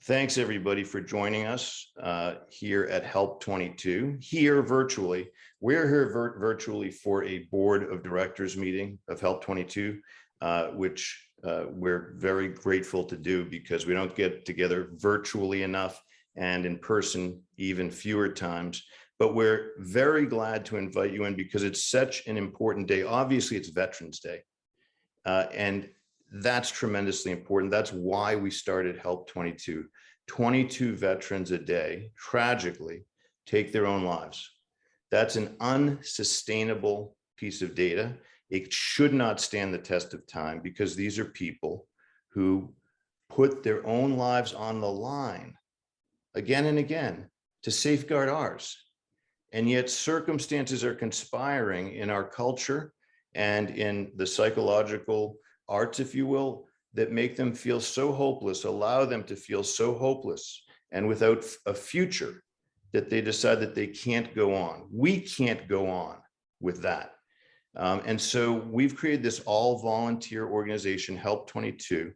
Thanks everybody for joining us here at HELP22, here virtually. We're here virtually for a board of directors meeting of HELP22, which we're very grateful to do because we don't get together virtually enough and in person even fewer times. But we're very glad to invite you in because it's such an important day. Obviously, it's Veterans Day. And that's tremendously important. That's why we started HELP22. 22 veterans a day, tragically, take their own lives. That's an unsustainable piece of data. It should not stand the test of time because these are people who put their own lives on the line again and again to safeguard ours. And yet circumstances are conspiring in our culture and in the psychological arts, if you will, that make them feel so hopeless, allow them to feel so hopeless and without a future that they decide that they can't go on. We can't go on with that. And so we've created this all volunteer organization, HELP22,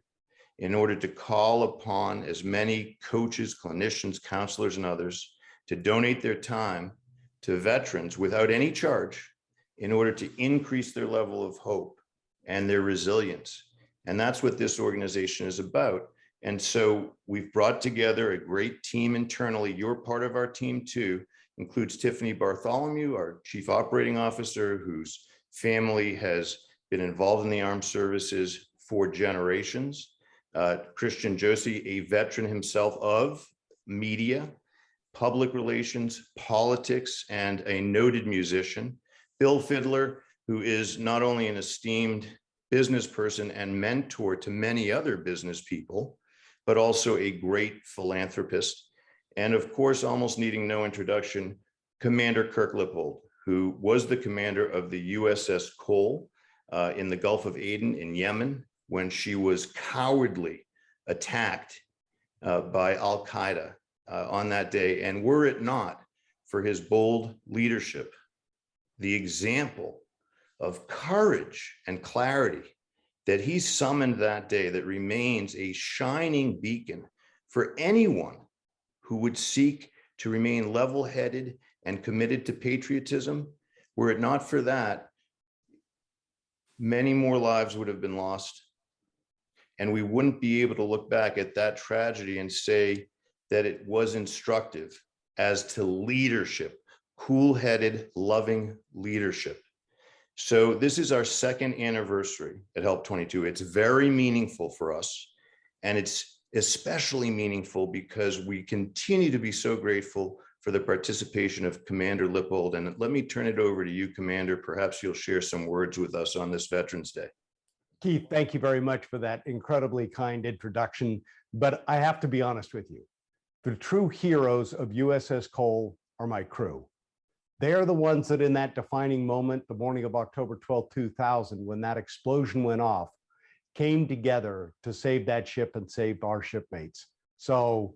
in order to call upon as many coaches, clinicians, counselors, and others to donate their time to veterans without any charge in order to increase their level of hope and their resilience. And that's what this organization is about. And so we've brought together a great team internally. You're part of our team too. Includes Tiffany Bartholomew, our Chief Operating Officer, whose family has been involved in the armed services for generations. Christian Josi, a veteran himself of media, public relations, politics, and a noted musician. Bill Fidler, who is not only an esteemed business person and mentor to many other business people, but also a great philanthropist. And of course, almost needing no introduction, Commander Kirk Lippold, who was the commander of the USS Cole in the Gulf of Aden in Yemen when she was cowardly attacked by Al-Qaeda on that day. And were it not for his bold leadership, the example of courage and clarity that he summoned that day that remains a shining beacon for anyone who would seek to remain level-headed and committed to patriotism. Were it not for that, many more lives would have been lost. And we wouldn't be able to look back at that tragedy and say that it was instructive as to leadership, cool-headed, loving leadership. So this is our second anniversary at HELP22. It's very meaningful for us. And it's especially meaningful because we continue to be so grateful for the participation of Commander Lippold. And let me turn it over to you, Commander. Perhaps you'll share some words with us on this Veterans Day. Keith, thank you very much for that incredibly kind introduction. But I have to be honest with you. The true heroes of USS Cole are my crew. They are the ones that in that defining moment, the morning of October 12, 2000, when that explosion went off, came together to save that ship and save our shipmates. So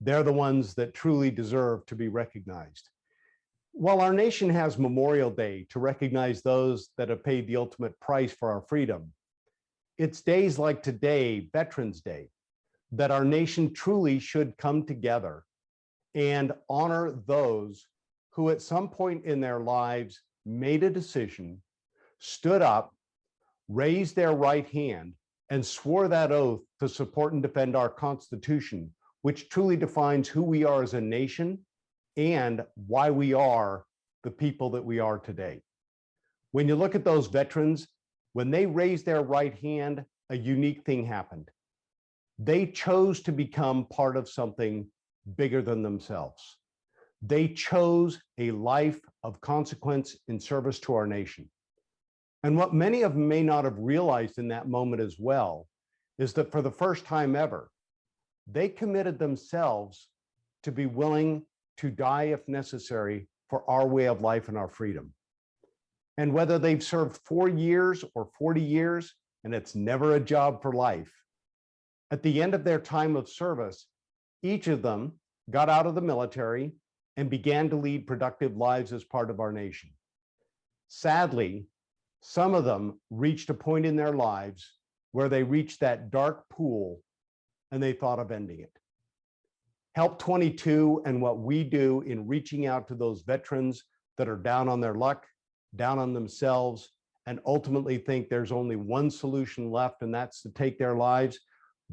they're the ones that truly deserve to be recognized. While our nation has Memorial Day to recognize those that have paid the ultimate price for our freedom, it's days like today, Veterans Day, that our nation truly should come together and honor those who at some point in their lives made a decision, stood up, raised their right hand, and swore that oath to support and defend our Constitution, which truly defines who we are as a nation and why we are the people that we are today. When you look at those veterans, when they raised their right hand, a unique thing happened. They chose to become part of something bigger than themselves. They chose a life of consequence in service to our nation. And what many of them may not have realized in that moment as well is that for the first time ever, they committed themselves to be willing to die if necessary for our way of life and our freedom. And whether they've served 4 years or 40 years, and it's never a job for life, at the end of their time of service, each of them got out of the military and began to lead productive lives as part of our nation. Sadly, some of them reached a point in their lives where they reached that dark pool and they thought of ending it. HELP22 and what we do in reaching out to those veterans that are down on their luck, down on themselves, and ultimately think there's only one solution left, and that's to take their lives.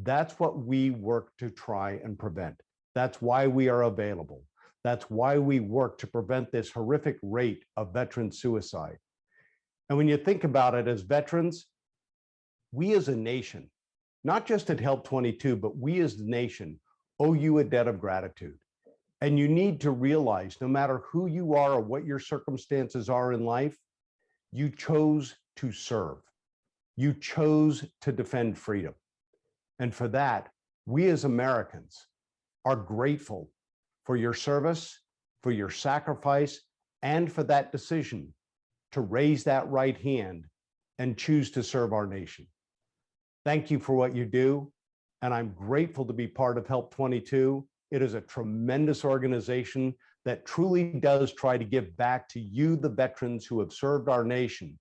That's what we work to try and prevent. That's why we are available. That's why we work to prevent this horrific rate of veteran suicide. And when you think about it, as veterans, we as a nation, not just at HELP22, but we as the nation owe you a debt of gratitude. And you need to realize, no matter who you are or what your circumstances are in life, you chose to serve. You chose to defend freedom. And for that, we as Americans are grateful for your service, for your sacrifice, and for that decision to raise that right hand and choose to serve our nation. Thank you for what you do. And I'm grateful to be part of HELP22. It is a tremendous organization that truly does try to give back to you, the veterans who have served our nation,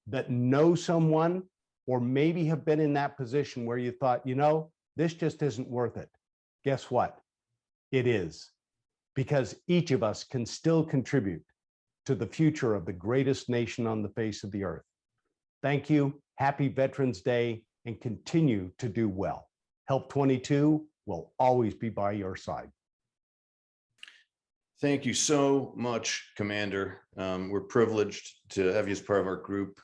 that know someone or maybe have been in that position where you thought, you know, this just isn't worth it. Guess what? It is, because each of us can still contribute to the future of the greatest nation on the face of the earth. Thank you. Happy Veterans Day, and continue to do well. HELP22 will always be by your side. Thank you so much, Commander. We're privileged to have you as part of our group.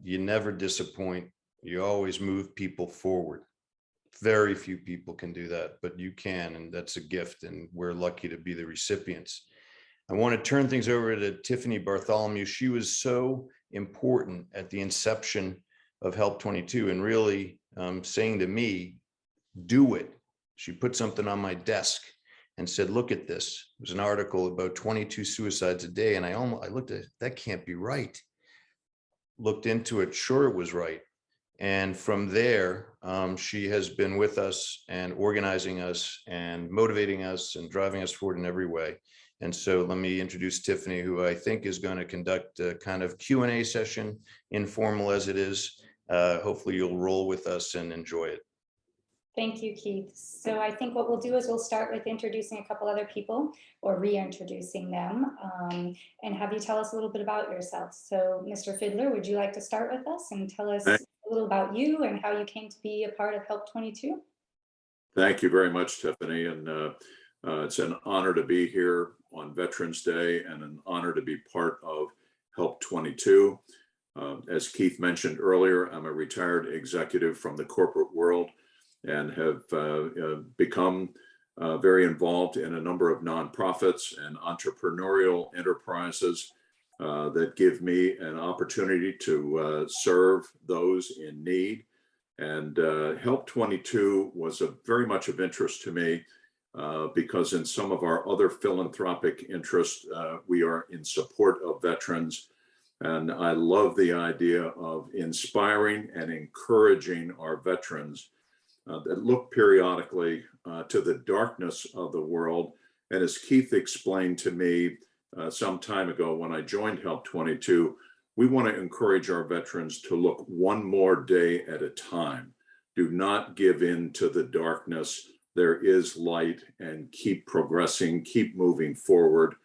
You never disappoint. You always move people forward. Very few people can do that, but you can, and that's a gift, and we're lucky to be the recipients. I want to turn things over to Tiffany Bartholomew. She was so important at the inception of HELP22 and really saying to me, do it. She put something on my desk and said, look at this. It was an article about 22 suicides a day. And I looked at it, that can't be right. Looked into it, sure it was right. And from there, she has been with us and organizing us and motivating us and driving us forward in every way. And so let me introduce Tiffany, who I think is going to conduct a kind of Q&A session, informal as it is. Hopefully you'll roll with us and enjoy it. Thank you, Keith. So I think what we'll do is we'll start with introducing a couple other people or reintroducing them and have you tell us a little bit about yourself. So Mr. Fidler, would you like to start with us and tell us a little about you and how you came to be a part of HELP22? Thank you very much, Tiffany. And it's an honor to be here on Veterans Day and an honor to be part of HELP22. As Keith mentioned earlier, I'm a retired executive from the corporate world and have become very involved in a number of nonprofits and entrepreneurial enterprises that give me an opportunity to serve those in need. And HELP22 was very much of interest to me because in some of our other philanthropic interests, we are in support of veterans. And I love the idea of inspiring and encouraging our veterans that look periodically to the darkness of the world. And as Keith explained to me some time ago when I joined HELP22, we want to encourage our veterans to look one more day at a time. Do not give in to the darkness. There is light, and keep progressing, keep moving forward.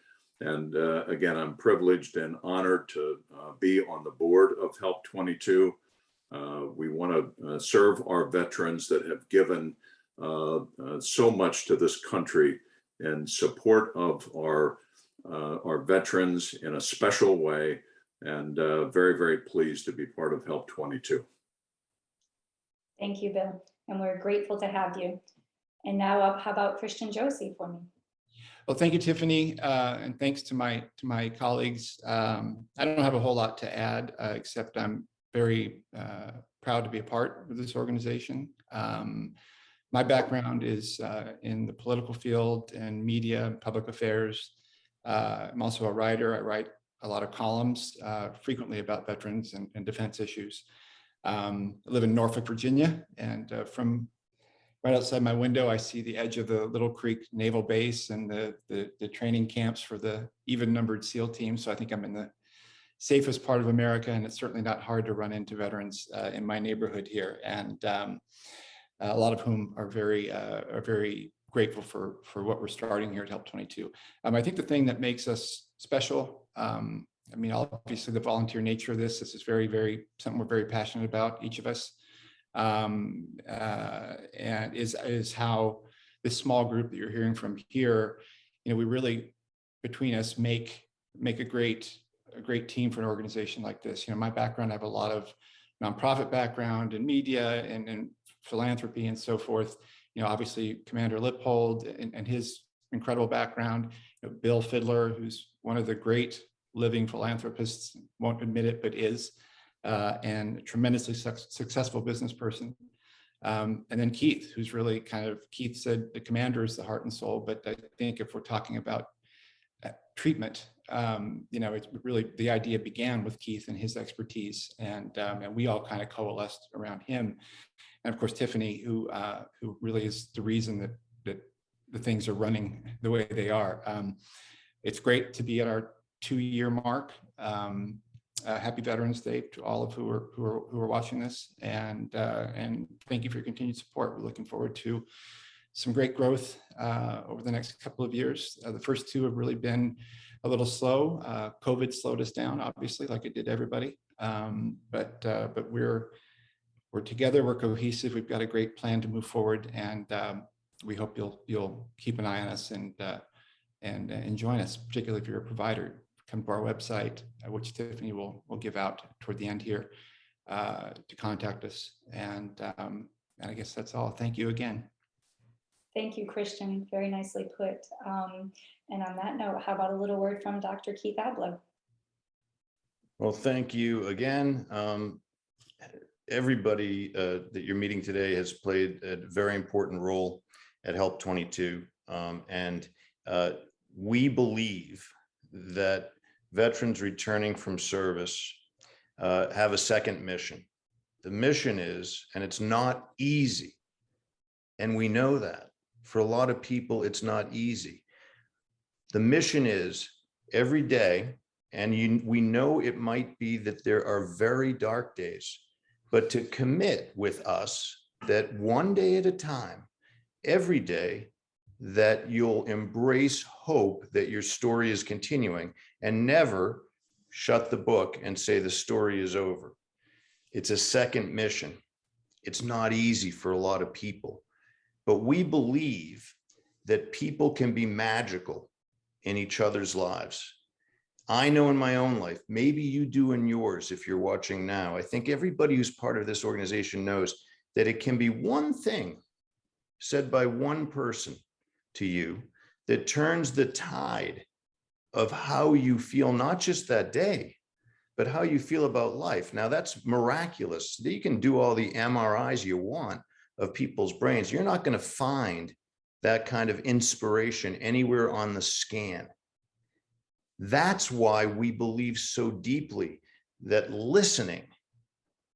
And again, I'm privileged and honored to be on the board of HELP22. We want to serve our veterans that have given so much to this country in support of our veterans in a special way, and very, very pleased to be part of HELP22. Thank you, Bill, and we're grateful to have you. And now how about Christian Josi for me? Well, thank you, Tiffany, and thanks to my colleagues. I don't have a whole lot to add, except I'm very proud to be a part of this organization. My background is in the political field and media and public affairs. I'm also a writer. I write a lot of columns, frequently about veterans and defense issues. I live in Norfolk, Virginia, and from right outside my window, I see the edge of the Little Creek Naval Base and the training camps for the even-numbered SEAL team. So I think I'm in the safest part of America, and it's certainly not hard to run into veterans in my neighborhood here, and a lot of whom are very grateful for what we're starting here at HELP22. I think the thing that makes us special, I mean, obviously the volunteer nature of this is very something we're very passionate about, each of us, and is how this small group that you're hearing from here, you know, we really, between us, make a great team for an organization like this. You know, my background, I have a lot of nonprofit background in media and philanthropy and so forth. You know, obviously Commander Lippold and his incredible background. You know, Bill Fidler, who's one of the great living philanthropists, won't admit it, but is, and a tremendously successful business person. And then Keith, who's really Keith said the commander is the heart and soul, but I think if we're talking about treatment, you know, it's really, the idea began with Keith and his expertise, and we all kind of coalesced around him. And of course, Tiffany, who really is the reason that the things are running the way they are. It's great to be at our 2-year mark. Happy Veterans Day to all of who are watching this, and thank you for your continued support. We're looking forward to some great growth over the next couple of years. The first 2 have really been a little slow. COVID slowed us down, obviously, like it did everybody. But we're together, we're cohesive, we've got a great plan to move forward, and we hope you'll keep an eye on us and join us, particularly if you're a provider. Come to our website, which Tiffany will give out toward the end here, to contact us. And I guess that's all. Thank you again. Thank you, Christian. Very nicely put. And on that note, how about a little word from Dr. Keith Ablow? Well, thank you again. Everybody that you're meeting today has played a very important role at HELP22. And we believe that veterans returning from service have a second mission. The mission is, and it's not easy, and we know that. For a lot of people, it's not easy. The mission is every day, and we know it might be that there are very dark days, but to commit with us that one day at a time, every day, that you'll embrace hope that your story is continuing and never shut the book and say the story is over. It's a second mission. It's not easy for a lot of people, but we believe that people can be magical in each other's lives. I know in my own life, maybe you do in yours if you're watching now. I think everybody who's part of this organization knows that it can be one thing said by one person to you that turns the tide of how you feel, not just that day, but how you feel about life. Now that's miraculous. You can do all the MRIs you want of people's brains. You're not going to find that kind of inspiration anywhere on the scan. That's why we believe so deeply that listening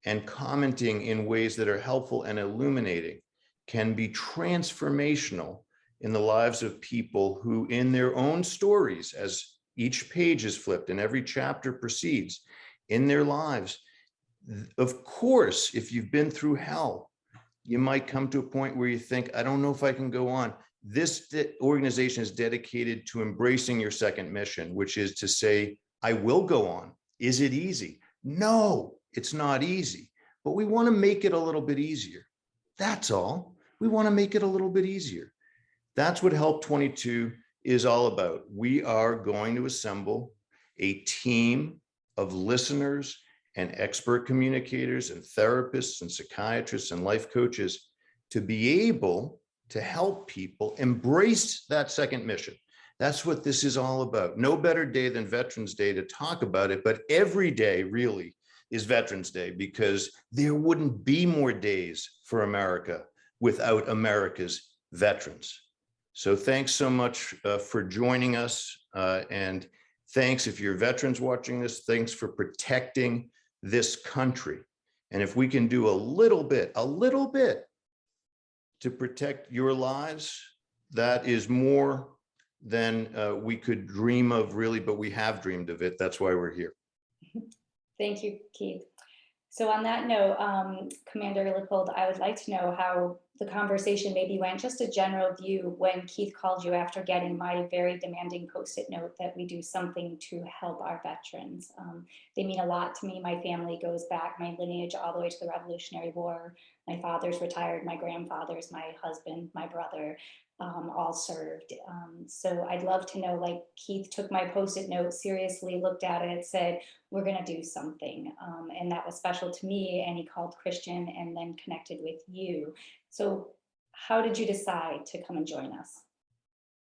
and commenting in ways that are helpful and illuminating can be transformational in the lives of people who, in their own stories, as each page is flipped and every chapter proceeds in their lives. Of course, if you've been through hell, you might come to a point where you think, I don't know if I can go on. This organization is dedicated to embracing your second mission, which is to say, I will go on. Is it easy? No, it's not easy, but we want to make it a little bit easier. That's all. We want to make it a little bit easier. That's what HELP22 is all about. We are going to assemble a team of listeners and expert communicators and therapists and psychiatrists and life coaches to be able to help people embrace that second mission. That's what this is all about. No better day than Veterans Day to talk about it, but every day really is Veterans Day, because there wouldn't be more days for America without America's veterans. So thanks so much for joining us. And thanks if you're veterans watching this, thanks for protecting this country. And if we can do a little bit to protect your lives, that is more than we could dream of, really, but we have dreamed of it. That's why we're here. Thank you, Keith. So on that note, Commander Lippold, I would like to know how the conversation maybe went just a general view when Keith called you after getting my very demanding Post-it note that we do something to help our veterans. They mean a lot to me. My family goes back, my lineage all the way to the Revolutionary War. My father's retired, my grandfather's, my husband, my brother, all served. So I'd love to know, like, Keith took my Post-it note seriously, looked at it, said, we're going to do something. And that was special to me. And he called Christian and then connected with you. So how did you decide to come and join us?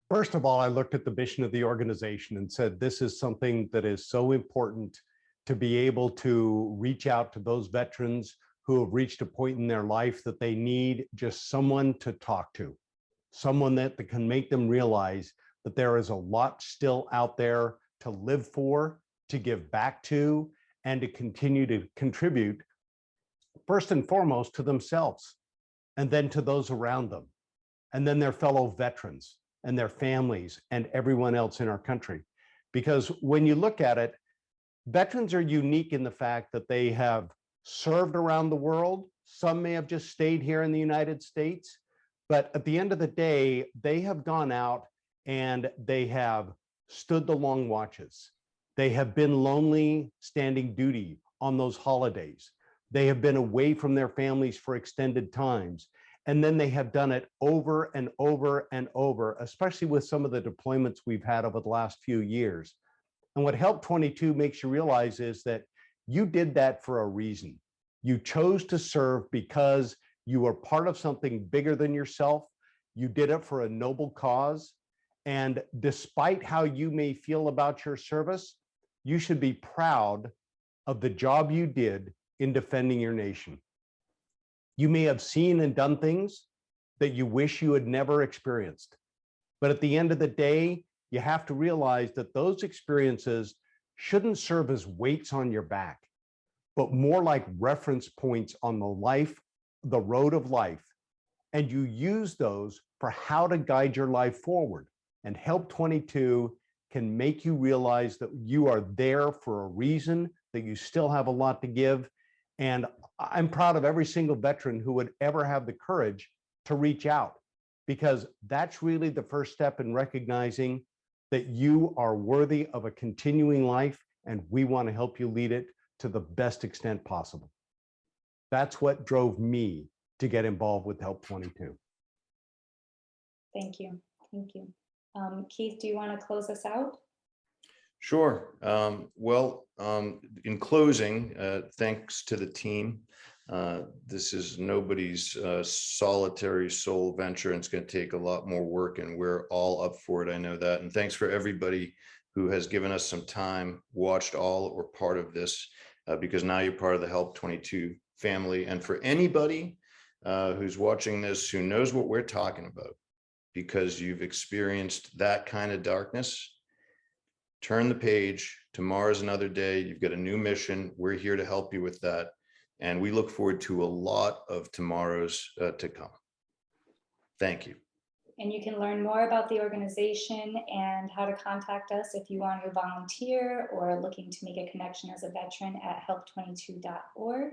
First of all, I looked at the mission of the organization and said, this is something that is so important to be able to reach out to those veterans who have reached a point in their life that they need just someone to talk to, someone that can make them realize that there is a lot still out there to live for, to give back to, and to continue to contribute, first and foremost, to themselves, and then to those around them, and then their fellow veterans and their families and everyone else in our country. Because when you look at it, veterans are unique in the fact that they have served around the world. Some may have just stayed here in the United States, but at the end of the day, they have gone out and they have stood the long watches. They have been lonely standing duty on those holidays. They have been away from their families for extended times. And then they have done it over and over and over, especially with some of the deployments we've had over the last few years. And what HELP22 makes you realize is that you did that for a reason. You chose to serve because you are part of something bigger than yourself. You did it for a noble cause. And despite how you may feel about your service, you should be proud of the job you did in defending your nation. You may have seen and done things that you wish you had never experienced. But at the end of the day, you have to realize that those experiences shouldn't serve as weights on your back, but more like reference points on the road of life. And you use those for how to guide your life forward. And HELP22 can make you realize that you are there for a reason, that you still have a lot to give. And I'm proud of every single veteran who would ever have the courage to reach out, because that's really the first step in recognizing that you are worthy of a continuing life, and we want to help you lead it to the best extent possible. That's what drove me to get involved with HELP22. Thank you. Thank you. Keith, do you want to close us out? Sure. In closing, thanks to the team. This is nobody's solitary soul venture, and it's going to take a lot more work, and we're all up for it. I know that. And thanks for everybody who has given us some time, watched all or part of this, because now you're part of the HELP22 family. And for anybody who's watching this, who knows what we're talking about, because you've experienced that kind of darkness, turn the page. Tomorrow's another day. You've got a new mission. We're here to help you with that. And we look forward to a lot of tomorrows to come. Thank you. And you can learn more about the organization and how to contact us if you want to volunteer or looking to make a connection as a veteran at help22.org.